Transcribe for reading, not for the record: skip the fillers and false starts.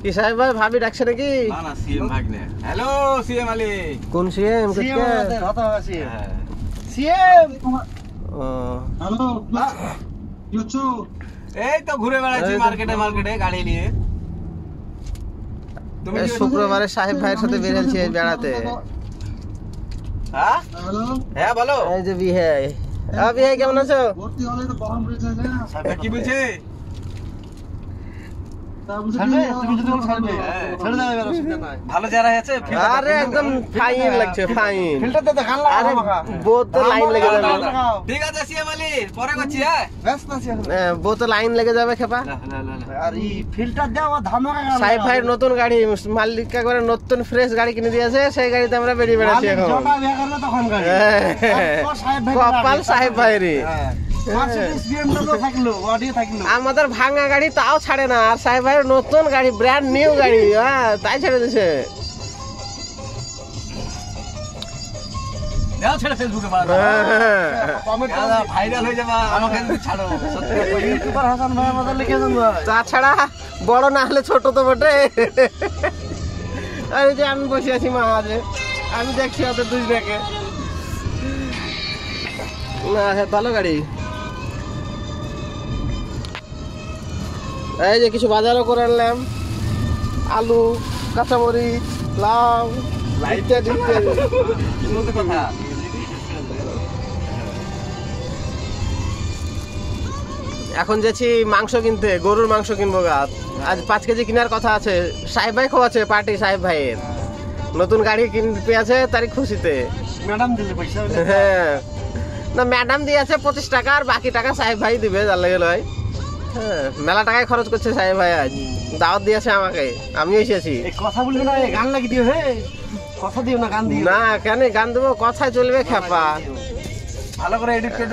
কি সাহেব ভাই ভাবি ডাকছে নাকি? না না সিএম ভাগ্নে। Hello CM Ali. কোন সিএম? সিএম আমাদের হতা সিএম। সিএম ও হ্যালো ইউচু এই তো ঘুরে বেড়াচ্ছি মার্কেটে গাড়ি নিয়ে। তুমি শুক্রবারে সাহেব ভাইয়ের সাথে বের হয়েছি বেড়াতে। হ্যাঁ হ্যালো হ্যাঁ বলো। এই যে বিহাই, বিহাই কেমন আছো? ভর্তি হলে তো বহন রয়েছে না সাহেব কি বলছে? ছাড়বে তুমি যদি বলো ছাড়বে ছেড়ে দাও এবার অসুবিধা নাই। ভালো যারা আছে আরে একদম ফাইন লাগছে, ফাইন। ফিল্টারতে দেখান লাগা আরে মাখা বোতে লাইন লেগে যাবে। ঠিক আছে সিএম আলী পরে করছি। হ্যাঁ ব্যস্ত আছি এখন। বোতে লাইন লেগে যাবে খেপা। আর এই ফিল্টার দাও আর ধামাকা গান সাহেব ভাইয়ের নতুন গাড়ি, মালিক করে নতুন ফ্রেশ গাড়ি কিনে দিয়েছে, সেই গাড়িতে আমরা বেরিয়ে বেড়াচ্ছি এখন। জটা বিয়া করবে তখন গাড়ি কপাল সাহেব ভাইয়েরই। মার্সিডিজ বিএমডব্লিউ থাকলো অডি থাকলো আমাদের ভাঙা গাড়ি তাও ছাড়ে না, আর সাহেব ভাইয়ের নতুন গাড়ি, ব্র্যান্ড নিউ গাড়ি, হ্যাঁ তাই ছেড়ে দিছে। দাও ছেড়ে ফেসবুকে বাড়া কমেন্ট ভাইরাল হয়ে যাবে। আমাকে ছাড়ো সত্যি ইউটিউবার হাসান ভাই আমাদের লিখে দেন ভাই তাছাড়া বড় না হলে ছোট তো বটে। আর এই যে আমি বসে আছি মাঝে, আমি দেখছি ওদের দুজনকে। না ভালো গাড়ি। এই যে কিছু বাজারও করে আনলাম, আলু, কাঁচামরিচ, লাউ, ইত্যাদি ইত্যাদি। কথা এখন যাচ্ছি মাংস কিনতে, গরুর মাংস কিনবো। আজ 5 কেজি কেনার কথা আছে। সাহেব ভাই খোয়াছে পার্টি, সাহেব ভাইয়ের নতুন গাড়ি কিনতে আছে তারই খুশিতে। ম্যাডাম দিলে পয়সা হ্যাঁ না, ম্যাডাম দিয়েছে 25 টাকা, আর বাকি টাকা সাহেব ভাই দিবে, যার লাগে লয়। হ্যাঁ মেলা টাকায় খরচ করছে সাহেব ভাই, আজ দাওয়াত দিয়েছে আমাকে, আমিও এসেছি। এই কথা বলবি না, গান লাগি দিও হে কথা দিও না, গান দিও না কেন গান দেবো, কথায় চলবে খেপা। ভালো করে এডিট করে